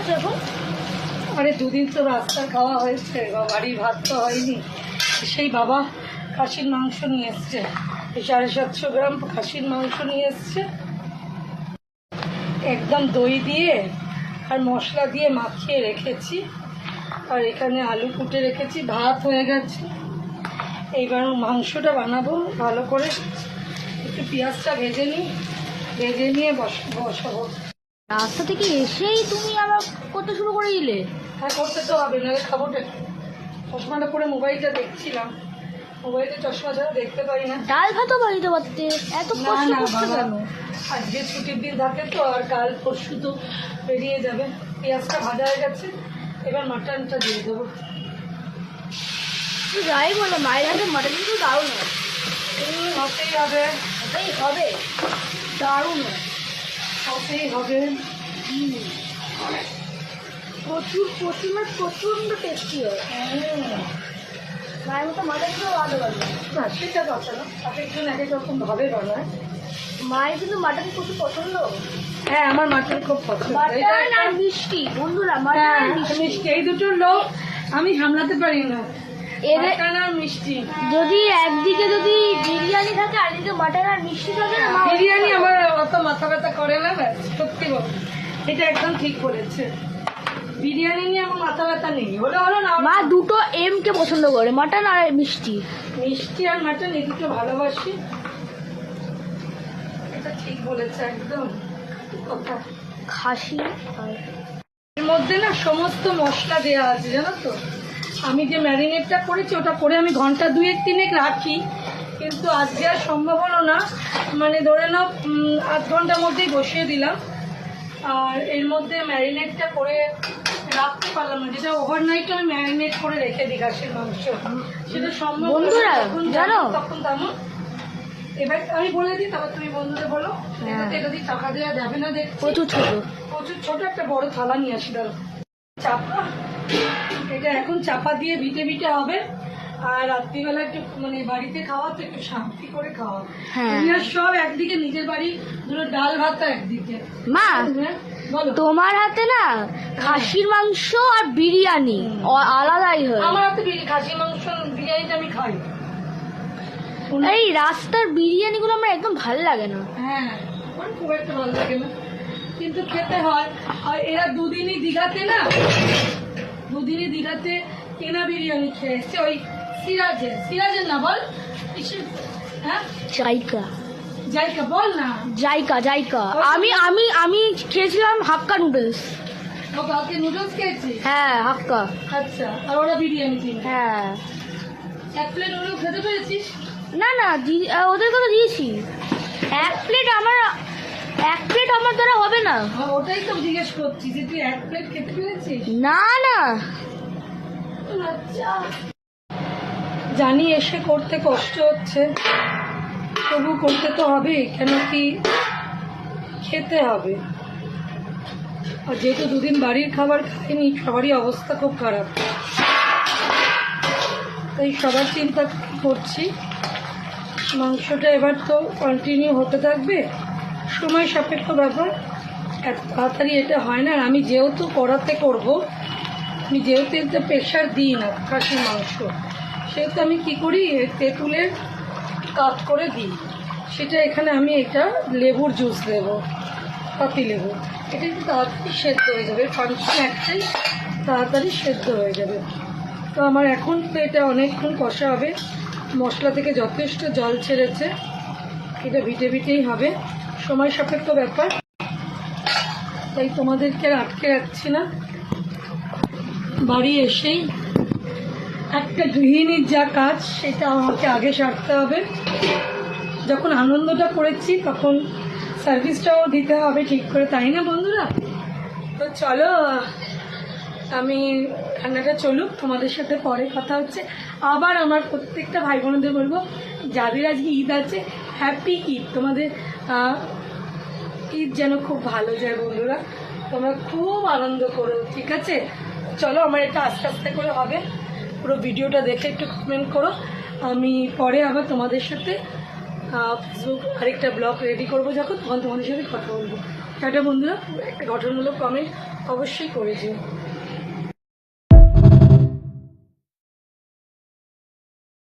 করছো এখন? আরে দুদিন তো রাস্তার খাওয়া হয়েছে, বাড়ির ভাত তো হয়নি। সেই বাবা খাসির মাংস নিয়ে এসছে, 750 গ্রাম খাসির মাংস নিয়ে এসছে, একদম দই দিয়ে আর মশলা দিয়ে মাখিয়ে রেখেছি। আর এখানে আলু কুটে রেখেছি, ভাত হয়ে গেছে। এইবার মাংসটা বানাবো ভালো করে, একটু পেঁয়াজটা ভেজে নিয়ে বসাবো। রাস্তা থেকে এসেই তুমি আবার করতে শুরু করে দিলে? হ্যাঁ, করতে তো হবে, নাহলে খাবোটা। চশমাটা পরে মোবাইলটা দেখছিলাম, মোবাইলে চশমা ছাড়া দেখতে পারি না। ডাল ভাতও বাড়িতে পারতে, এত কষ্ট করছো কেন? আজকে ছুটির দিন থাকে তো, আর কাল পরশু তো বেরিয়ে যাবে। পেঁয়াজটা ভাজা হয়ে গেছে, এবার মাটনটা দিয়ে দেবো। যাই বলো, মায়ের হাতে মাটন কিন্তু দারুণ হয়। হতেই হবে, ওটাই হবে, দারুণ হয়, হতেই হবে। প্রচুর প্রচুর মানে প্রচণ্ড টেস্টি হয়। মায়ের মতো মাটন কিন্তু ভালো লাগে না, সেটা কথা না, এক একজন এক এক রকম ভাবে বানায়। মায়ের কিন্তু মাটন প্রচুর পছন্দ। হ্যাঁ, আমার মাটন খুব পছন্দ। মাটন আর মিষ্টি, বন্ধুরা, মাটন আর মিষ্টি, এই দুটোর লোক আমি সামলাতে পারি না। মাটন আর মিষ্টি, যদি একদিকে যদি বিরিয়ানি থাকে আর একদিকে মাটন আর মিষ্টি থাকে না, বিরিয়ানি আমার অত মাথা ব্যথা করে না। ব্যাস, সত্যি বল, এটা একদম ঠিক বলেছে। বিরিয়ানি নিয়ে আমার মাথা ব্যথা নেই, হলো না। মা দুটো এম কে পছন্দ করে, মাটন আর মিষ্টি। মিষ্টি আর মাটন এই দুটো ভালোবাসি, এটা ঠিক বলেছে একদম কথা। খাসি এর মধ্যে না সমস্ত মশলা দেওয়া আছে, জানো তো। আমি যে ম্যারিনেটটা করেছি ওটা করে আমি ঘন্টা 2-3 রাখি, কিন্তু আজকে আর সম্ভব হলো না। মানে ধরে নাও 8 ঘন্টার মধ্যেই বসিয়ে দিলাম, আর এর মধ্যে ম্যারিনেটটা করে রাখতে পারলাম না। যেটা ওভারনাইট আমি ম্যারিনেট করে রেখে দিই খাসির মাংস, সেটা সম্ভব বন্ধুরা জানো তখন তেমন। এবার আমি বলে দিই, তারপর তুমি বন্ধুদের বলো। এটা দিয়ে টাকা দেওয়া যাবে না, দেখ প্রচুর ছোট, প্রচুর ছোট একটা বড় থালা নিয়ে আসি। দাঁড়ো, চাপা, এটা এখন চাপা দিয়ে ভিটে ভিটে হবে। আর রাত্রিবেলা একটু মানে বাড়িতে খাওয়া তো একটু শান্তি করে খাওয়া। দুনিয়ার সব একদিকে, নিজের বাড়ি ধরো ডাল ভাত একদিকে। মা বলো, তোমার হাতে না খাসির মাংস আর বিরিয়ানি আলাদাই হয়। আমার হাতে খাসির মাংস বিরিয়ানিটা আমি খাই। এই রাস্তার বিরিয়ানি গুলো আমার একদম ভালো লাগে না। হ্যাঁ, আমার খুব একটা ভালো লাগে না, কিন্তু খেতে হয়। আর এরা দুদিনই দীঘাতে কেনা বিরিয়ানি খেয়েছে, ওই সিরাজের না, বল হ্যাঁ, জায়কা বল না, জাইকা। আমি খেয়েছিলাম হাক্কা নুডলস। ও কালকে নুডলস খেয়েছি। হ্যাঁ, হাক্কা। আচ্ছা, আর ওরা বিরিয়ানি কিনে। হ্যাঁ, 1 প্লেট নুডলস খেতে পেরেছিস? না ওদের কথা দিয়েছি। 1 প্লেট আমার দ্বারা হবে না। ওটাই তো জিজ্ঞেস করছি যে তুই 1 প্লেট খেতে পেরেছিস? না আচ্ছা, জানি এসে করতে কষ্ট হচ্ছে, তবু করতে তো হবে, কেন কি খেতে হবে। আর যেহেতু দুদিন বাড়ির খাবার খাইনি, সবারই অবস্থা খুব খারাপ, তাই সবার চিন্তা করছি। মাংসটা এবার তো কন্টিনিউ হতে থাকবে, সময় সাপেক্ষ ব্যাপার, এত তাড়াতাড়ি এটা হয় না। আর আমি যেহেতু কড়াতে করব, আমি যেহেতু এতে প্রেশার দিই না খাসির মাংস, সেহেতু আমি কি করি, তেঁতুলের কাট করে দিই। সেটা এখানে আমি এটা লেবুর জুস দেবো, পাতি লেবু, এটা একটু তাড়াতাড়ি সেদ্ধ হয়ে যাবে। ফাংশন একটাই, তাড়াতাড়ি সেদ্ধ হয়ে যাবে। তো আমার এখন তো এটা অনেকক্ষণ কষা হবে, মশলা থেকে যথেষ্ট জল ছেড়েছে, এটা ভিটেই হবে, সময় সাপেক্ষ ব্যাপার, তাই তোমাদেরকে আর আটকে রাখছি না। বাড়ি এসেই একটা গৃহিণীর যা কাজ, সেটা আমাকে আগে সারতে হবে। যখন আনন্দটা করেছি তখন সার্ভিসটাও দিতে হবে ঠিক করে, তাই না বন্ধুরা? তো চলো, আমি রান্নাটা চলুক, তোমাদের সাথে পরে কথা হচ্ছে। আবার আমার প্রত্যেকটা ভাই বোনদের বলবো, যাদের আজকে ঈদ আছে, হ্যাপি ঈদ। তোমাদের ঈদ যেন খুব ভালো যায় বন্ধুরা, তোমরা খুব আনন্দ করো, ঠিক আছে? চলো, আমার এটা আস্তে আস্তে করে হবে, পুরো ভিডিওটা দেখে একটু কমেন্ট করো। আমি পরে আবার তোমাদের সাথে ফেসবুক আরেকটা ব্লগ রেডি করবো, যখন তখন তোমাদের সাথে কথা বলবো। টাটা বন্ধুরা, একটা গঠনমূলক কমেন্ট অবশ্যই করে যেও।